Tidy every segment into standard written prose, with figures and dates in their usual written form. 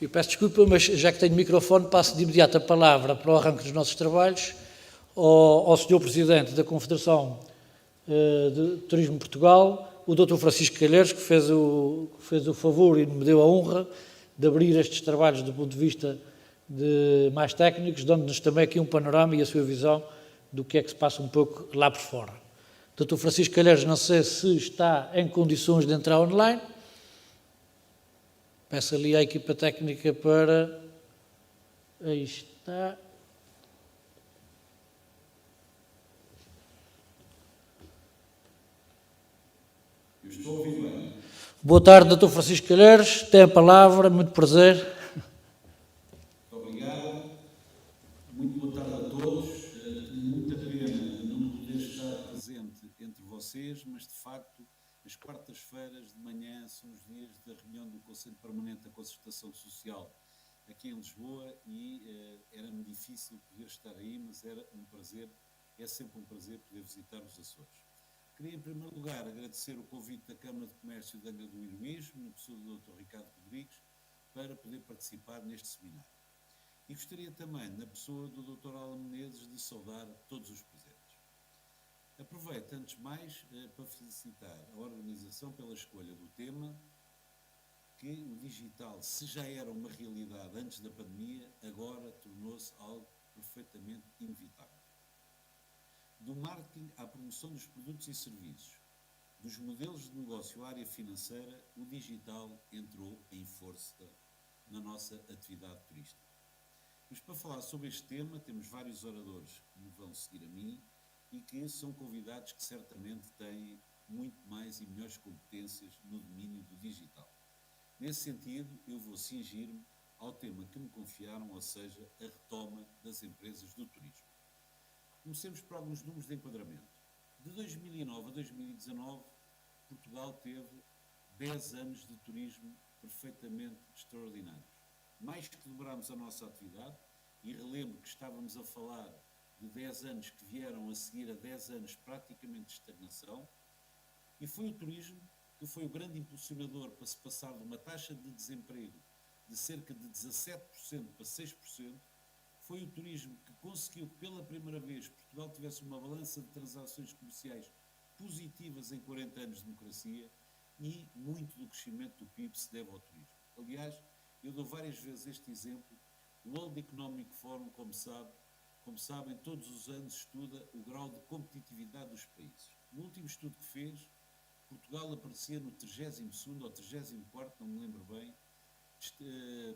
Eu peço desculpa, mas já que tenho microfone, passo de imediato a palavra para o arranque dos nossos trabalhos ao Sr. Presidente da Confederação de Turismo de Portugal, o Dr. Francisco Calheiros, que fez o favor e me deu a honra de abrir estes trabalhos do ponto de vista mais técnicos, dando-nos também aqui um panorama e a sua visão do que é que se passa um pouco lá por fora. Dr. Francisco Calheiros, não sei se está em condições de entrar online. Peço ali à equipa técnica para... Aí está. Eu estou a ouvir bem. Boa tarde, Dr. Francisco Calheiros. Tem a palavra, muito prazer. Muito obrigado. Muito boa tarde a todos. Tenho muita pena não poder estar presente entre vocês, mas de facto as quartas-feiras de manhã são os dias da reunião do Conselho Permanente da Concertação Social aqui em Lisboa e era-me difícil poder estar aí, mas era um prazer, é sempre um prazer poder visitar os Açores. Queria, em primeiro lugar, agradecer o convite da Câmara de Comércio de Angra do Heroísmo, na pessoa do Dr. Ricardo Rodrigues, para poder participar neste seminário. E gostaria também, na pessoa do Dr. Alan Menezes, de saudar todos os presentes. Aproveito, antes de mais, para felicitar a organização pela escolha do tema, que o digital, se já era uma realidade antes da pandemia, agora tornou-se algo perfeitamente inevitável. Do marketing à promoção dos produtos e serviços, dos modelos de negócio à área financeira, o digital entrou em força na nossa atividade turística. Mas para falar sobre este tema, temos vários oradores que me vão seguir a mim e que são convidados que certamente têm muito mais e melhores competências no domínio do digital. Nesse sentido, eu vou cingir-me ao tema que me confiaram, ou seja, a retoma das empresas do turismo. Comecemos por alguns números de enquadramento. De 2009 a 2019, Portugal teve 10 anos de turismo perfeitamente extraordinários. Mais que dobrámos a nossa atividade, e relembro que estávamos a falar de 10 anos que vieram a seguir a 10 anos praticamente de estagnação, e foi o turismo que foi o grande impulsionador para se passar de uma taxa de desemprego de cerca de 17% para 6%, foi o turismo que conseguiu que pela primeira vez Portugal tivesse uma balança de transações comerciais positivas em 40 anos de democracia e muito do crescimento do PIB se deve ao turismo. Aliás, eu dou várias vezes este exemplo. O World Economic Forum, como sabem, todos os anos estuda o grau de competitividade dos países. No último estudo que fez, Portugal aparecia no 32º ou 34º, não me lembro bem,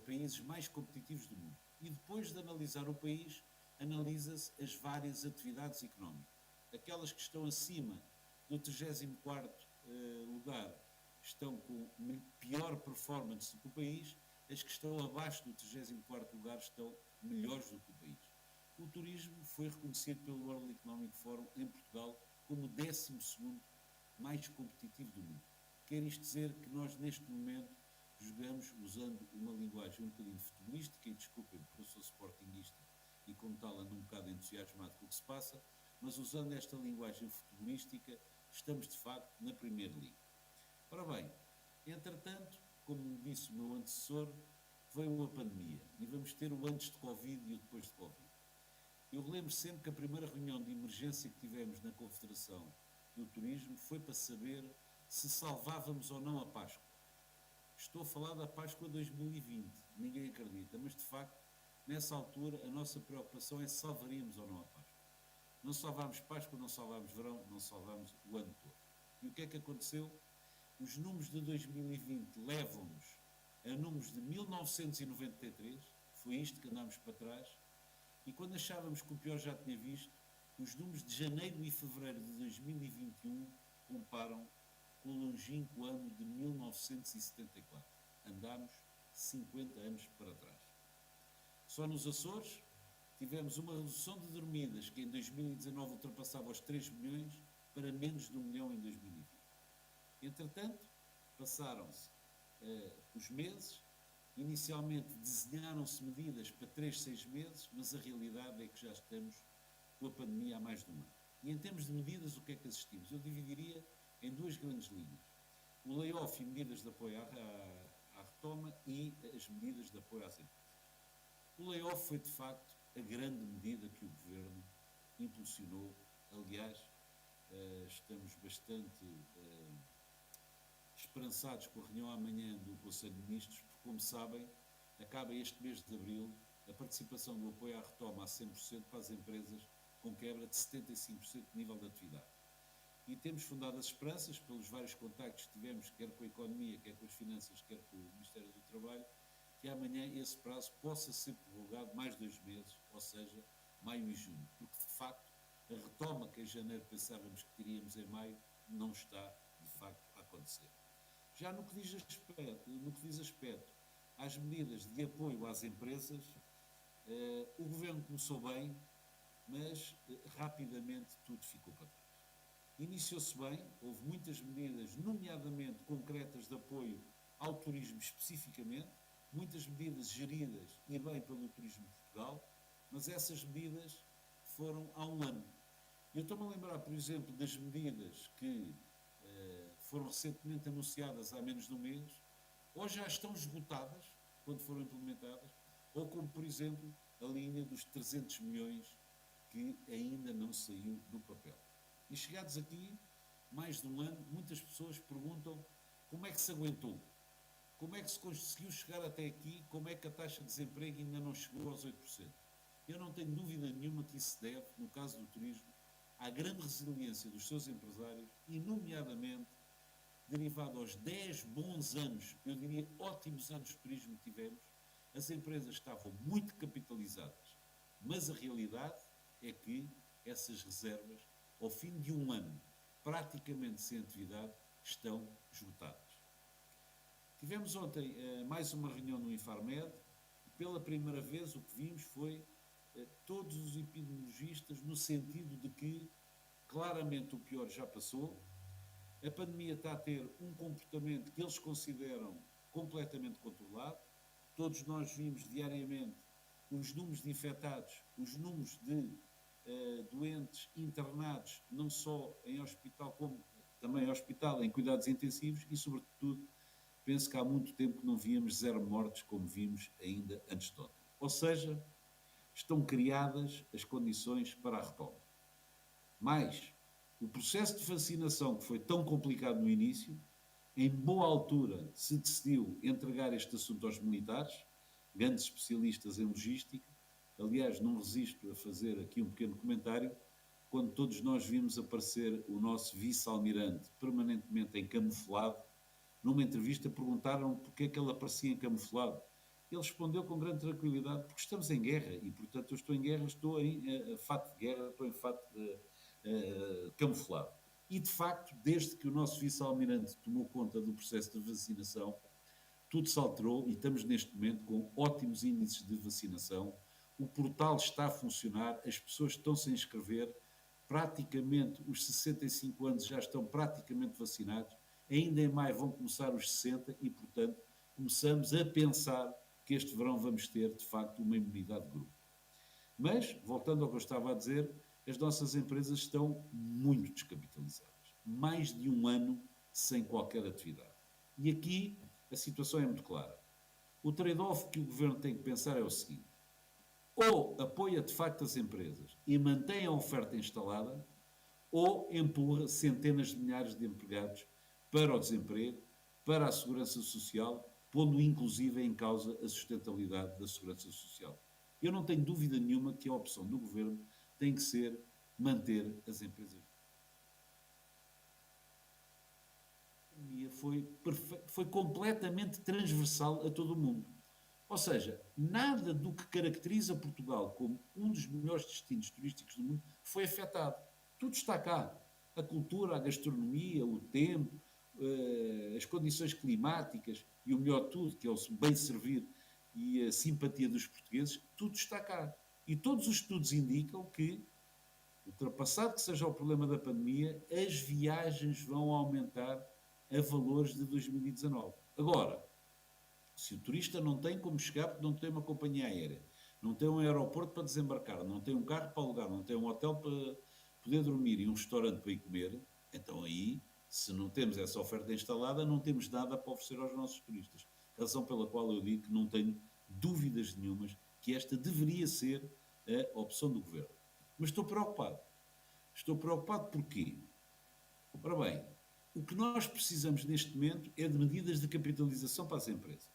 países mais competitivos do mundo. E depois de analisar o país, analisa-se as várias atividades económicas. Aquelas que estão acima do 34º lugar estão com pior performance do que o país, as que estão abaixo do 34º lugar estão melhores do que o país. O turismo foi reconhecido pelo World Economic Forum em Portugal como o 12º mais competitivo do mundo. Quer isto dizer que nós, neste momento, jogamos usando uma linguagem um bocadinho futebolística, e desculpem, porque eu sou sportinguista e como tal ando um bocado entusiasmado com o que se passa, mas usando esta linguagem futebolística, estamos de facto na Primeira Liga. Ora bem, entretanto, como disse o meu antecessor, veio a pandemia e vamos ter o antes de Covid e o depois de Covid. Eu relembro sempre que a primeira reunião de emergência que tivemos na Confederação do Turismo foi para saber se salvávamos ou não a Páscoa. Estou a falar da Páscoa 2020, ninguém acredita, mas de facto, nessa altura, a nossa preocupação é se salvaríamos ou não a Páscoa. Não salvámos Páscoa, não salvámos verão, não salvámos o ano todo. E o que é que aconteceu? Os números de 2020 levam-nos a números de 1993, foi isto que andámos para trás, e quando achávamos que o pior já tinha visto, os números de janeiro e fevereiro de 2021 comparam com o longínquo ano de 1974. Andámos 50 anos para trás. Só nos Açores tivemos uma redução de dormidas que em 2019 ultrapassava os 3 milhões para menos de 1 milhão em 2020. Entretanto, passaram-se os meses, inicialmente desenharam-se medidas para 3, 6 meses, mas a realidade é que já estamos com a pandemia há mais de um ano. E em termos de medidas, o que é que assistimos? Eu dividiria em duas grandes linhas. O layoff e medidas de apoio à retoma e as medidas de apoio às empresas. O layoff foi, de facto, a grande medida que o Governo impulsionou. Aliás, estamos bastante esperançados com a reunião amanhã do Conselho de Ministros, porque, como sabem, acaba este mês de abril a participação do apoio à retoma a 100% para as empresas com quebra de 75% de nível de atividade. E temos fundado as esperanças, pelos vários contactos que tivemos, quer com a economia, quer com as finanças, quer com o Ministério do Trabalho, que amanhã esse prazo possa ser prorrogado mais 2 meses, ou seja, maio e junho, porque de facto a retoma que em janeiro pensávamos que teríamos em maio não está de facto a acontecer. Já no que diz respeito às medidas de apoio às empresas, o Governo começou bem, mas rapidamente tudo ficou para trás. Iniciou-se bem, houve muitas medidas, nomeadamente concretas, de apoio ao turismo especificamente, muitas medidas geridas e bem pelo Turismo de Portugal, mas essas medidas foram há um ano. Eu estou-me a lembrar, por exemplo, das medidas que foram recentemente anunciadas há menos de um mês, ou já estão esgotadas, quando foram implementadas, ou como, por exemplo, a linha dos 300 milhões que ainda não saiu do papel. E chegados aqui, mais de um ano, muitas pessoas perguntam como é que se aguentou, como é que se conseguiu chegar até aqui, como é que a taxa de desemprego ainda não chegou aos 8%. Eu não tenho dúvida nenhuma que isso se deve, no caso do turismo, à grande resiliência dos seus empresários e, nomeadamente, derivado aos 10 bons anos, eu diria ótimos anos de turismo que tivemos, as empresas estavam muito capitalizadas, mas a realidade é que essas reservas, ao fim de um ano, praticamente sem atividade, estão esgotadas. Tivemos ontem mais uma reunião no Infarmed e pela primeira vez o que vimos foi todos os epidemiologistas no sentido de que claramente o pior já passou, a pandemia está a ter um comportamento que eles consideram completamente controlado, todos nós vimos diariamente os números de infectados, os números de doentes internados, não só em hospital, como também em hospital, em cuidados intensivos e, sobretudo, penso que há muito tempo que não víamos 0 mortes como vimos ainda antes de ontem. Ou seja, estão criadas as condições para a retoma. Mas o processo de vacinação, que foi tão complicado no início, em boa altura se decidiu entregar este assunto aos militares, grandes especialistas em logística. Aliás, não resisto a fazer aqui um pequeno comentário, quando todos nós vimos aparecer o nosso vice-almirante permanentemente em camuflado, numa entrevista perguntaram porque é que ele aparecia em camuflado. Ele respondeu com grande tranquilidade, porque estamos em guerra, e portanto eu estou em guerra, estou em fato de guerra, estou em fato camuflado. E de facto, desde que o nosso vice-almirante tomou conta do processo de vacinação, tudo se alterou e estamos neste momento com ótimos índices de vacinação. O portal está a funcionar, as pessoas estão-se a inscrever, praticamente os 65 anos já estão praticamente vacinados, ainda em maio vão começar os 60 e, portanto, começamos a pensar que este verão vamos ter, de facto, uma imunidade de grupo. Mas, voltando ao que eu estava a dizer, as nossas empresas estão muito descapitalizadas. Mais de um ano sem qualquer atividade. E aqui a situação é muito clara. O trade-off que o Governo tem que pensar é o seguinte: ou apoia de facto as empresas e mantém a oferta instalada, ou empurra centenas de milhares de empregados para o desemprego, para a segurança social, pondo inclusive em causa a sustentabilidade da segurança social. Eu não tenho dúvida nenhuma que a opção do Governo tem que ser manter as empresas. A pandemia foi completamente transversal a todo o mundo. Ou seja, nada do que caracteriza Portugal como um dos melhores destinos turísticos do mundo foi afetado. Tudo está cá. A cultura, a gastronomia, o tempo, as condições climáticas e o melhor de tudo, que é o bem servir e a simpatia dos portugueses, tudo está cá. E todos os estudos indicam que, ultrapassado que seja o problema da pandemia, as viagens vão aumentar a valores de 2019. Agora, se o turista não tem como chegar porque não tem uma companhia aérea, não tem um aeroporto para desembarcar, não tem um carro para alugar, não tem um hotel para poder dormir e um restaurante para ir comer, então aí, se não temos essa oferta instalada, não temos nada para oferecer aos nossos turistas. razão pela qual eu digo que não tenho dúvidas nenhumas que esta deveria ser a opção do Governo. Mas estou preocupado. Estou preocupado porquê? Ora bem, o que nós precisamos neste momento é de medidas de capitalização para as empresas.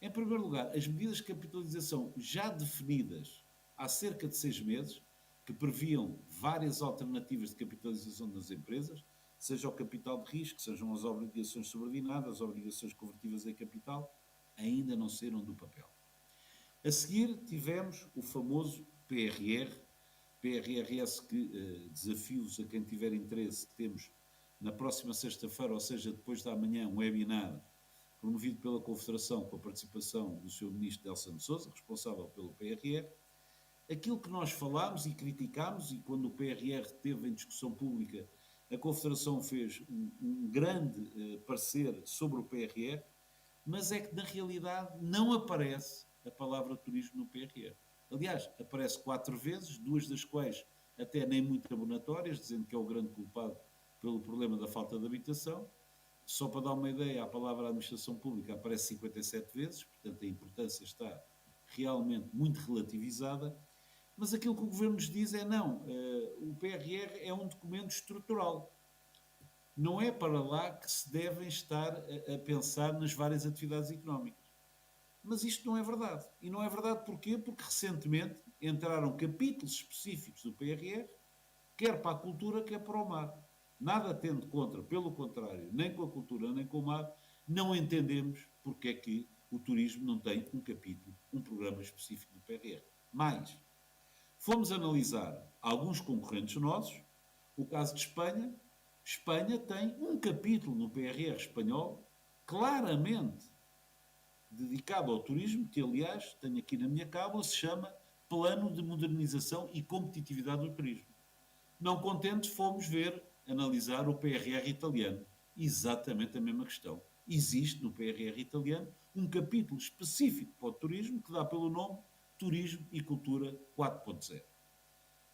Em primeiro lugar, as medidas de capitalização já definidas há cerca de 6 meses, que previam várias alternativas de capitalização das empresas, seja o capital de risco, sejam as obrigações subordinadas, as obrigações convertíveis em capital, ainda não saíram do papel. A seguir tivemos o famoso PRRS que desafio-vos a quem tiver interesse, temos na próxima sexta-feira, ou seja, depois da manhã, um webinar promovido pela Confederação com a participação do Sr. Ministro Nelson de Sousa, responsável pelo PRR. Aquilo que nós falámos e criticámos, e quando o PRR teve em discussão pública, a Confederação fez um grande parecer sobre o PRR, mas é que na realidade não aparece a palavra turismo no PRR. Aliás, aparece 4 vezes, 2 das quais até nem muito abonatórias, dizendo que é o grande culpado pelo problema da falta de habitação. Só para dar uma ideia, a palavra administração pública aparece 57 vezes, portanto a importância está realmente muito relativizada, mas aquilo que o Governo nos diz é não, o PRR é um documento estrutural. Não é para lá que se devem estar a pensar nas várias atividades económicas. Mas isto não é verdade. E não é verdade porquê? Porque recentemente entraram capítulos específicos do PRR, quer para a cultura, quer para o mar. Nada tendo contra, pelo contrário, nem com a cultura, nem com o mar, não entendemos porque é que o turismo não tem um capítulo, um programa específico do PRR. Mais, fomos analisar alguns concorrentes nossos, o caso de Espanha. Espanha tem um capítulo no PRR espanhol claramente dedicado ao turismo, que aliás tenho aqui na minha cábula, se chama Plano de Modernização e Competitividade do Turismo. Não contentes, fomos analisar o PRR italiano. Exatamente a mesma questão. Existe no PRR italiano um capítulo específico para o turismo que dá pelo nome Turismo e Cultura 4.0.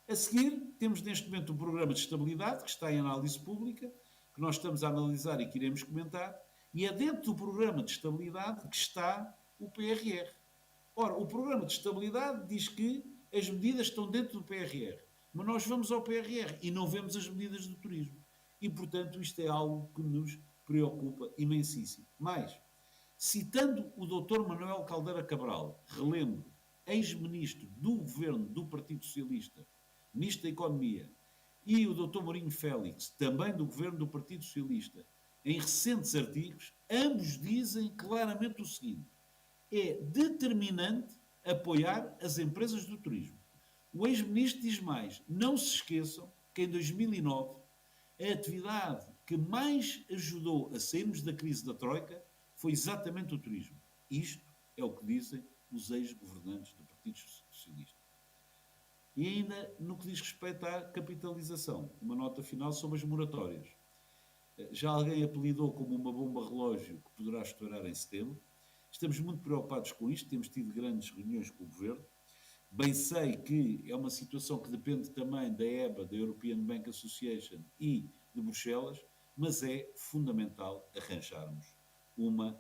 A seguir, temos neste momento um programa de estabilidade que está em análise pública, que nós estamos a analisar e que iremos comentar, e é dentro do programa de estabilidade que está o PRR. Ora, o programa de estabilidade diz que as medidas estão dentro do PRR, mas nós vamos ao PRR e não vemos as medidas do turismo. E, portanto, isto é algo que nos preocupa imensíssimo. Mais, citando o Dr. Manuel Caldeira Cabral, relembro, ex-ministro do governo do Partido Socialista, ministro da Economia, e o Dr. Mourinho Félix, também do governo do Partido Socialista, em recentes artigos, ambos dizem claramente o seguinte: é determinante apoiar as empresas do turismo. O ex-ministro diz mais: não se esqueçam que em 2009 a atividade que mais ajudou a sairmos da crise da Troika foi exatamente o turismo. Isto é o que dizem os ex-governantes do Partido Socialista. E ainda no que diz respeito à capitalização, uma nota final sobre as moratórias. Já alguém apelidou como uma bomba relógio que poderá estourar em setembro. Estamos muito preocupados com isto, temos tido grandes reuniões com o Governo. Bem sei que é uma situação que depende também da EBA, da European Bank Association e de Bruxelas, mas é fundamental arranjarmos uma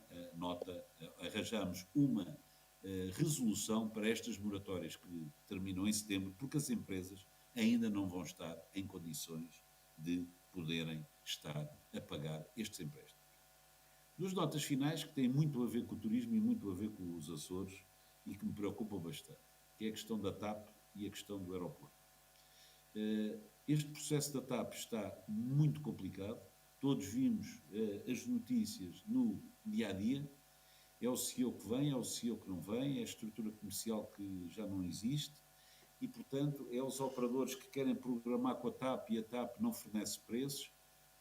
resolução para estas moratórias que terminam em setembro, porque as empresas ainda não vão estar em condições de poderem estar a pagar estes empréstimos. Duas notas finais que têm muito a ver com o turismo e muito a ver com os Açores e que me preocupam bastante, que é a questão da TAP e a questão do aeroporto. Este processo da TAP está muito complicado, todos vimos as notícias no dia-a-dia, é o CEO que vem, é o CEO que não vem, é a estrutura comercial que já não existe e, portanto, é os operadores que querem programar com a TAP e a TAP não fornece preços.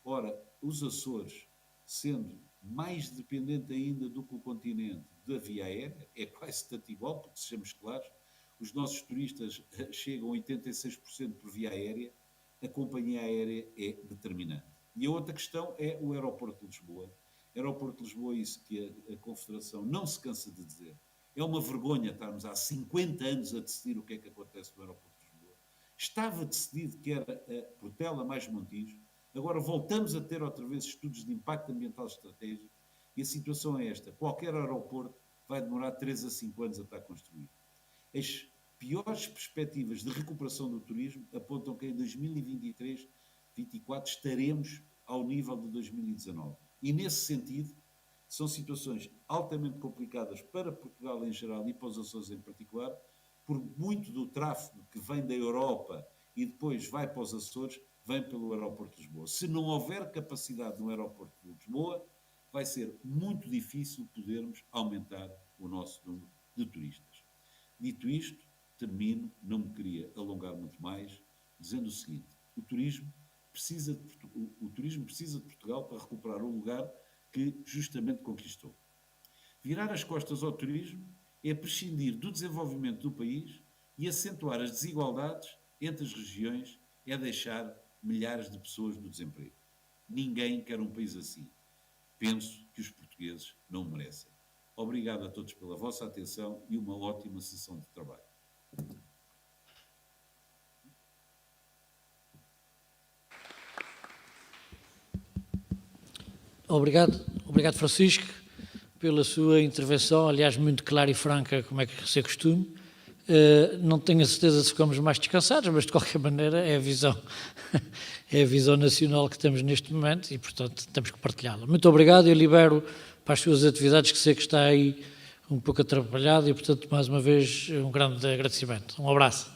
Ora, os Açores, sendo mais dependente ainda do que o continente da via aérea, é quase tanto igual, porque sejamos claros, os nossos turistas chegam a 86% por via aérea, a companhia aérea é determinante. E a outra questão é o aeroporto de Lisboa. O aeroporto de Lisboa, isso que a Confederação não se cansa de dizer. É uma vergonha estarmos há 50 anos a decidir o que é que acontece no aeroporto de Lisboa. Estava decidido que era a Portela mais Montijo. Agora voltamos a ter outra vez estudos de impacto ambiental estratégico E a situação é esta: qualquer aeroporto vai demorar 3 a 5 anos a estar construído. As piores perspectivas de recuperação do turismo apontam que em 2023-24 estaremos ao nível de 2019. E nesse sentido, são situações altamente complicadas para Portugal em geral e para os Açores em particular, por muito do tráfego que vem da Europa e depois vai para os Açores, vem pelo aeroporto de Lisboa. Se não houver capacidade no aeroporto de Lisboa, vai ser muito difícil podermos aumentar o nosso número de turistas. Dito isto, termino, não me queria alongar muito mais, dizendo o seguinte: o turismo precisa de Portugal para recuperar o lugar que justamente conquistou. Virar as costas ao turismo é prescindir do desenvolvimento do país e acentuar as desigualdades entre as regiões, é deixar milhares de pessoas no desemprego. Ninguém quer um país assim. Penso que os portugueses não merecem. Obrigado a todos pela vossa atenção e uma ótima sessão de trabalho. Obrigado Francisco, pela sua intervenção, aliás, muito clara e franca, como é que se costume. Não tenho a certeza se ficamos mais descansados, mas de qualquer maneira é a visão nacional que temos neste momento e, portanto, temos que partilhá-la. Muito obrigado, eu libero para as suas atividades, que sei que está aí um pouco atrapalhado e, portanto, mais uma vez, um grande agradecimento. Um abraço.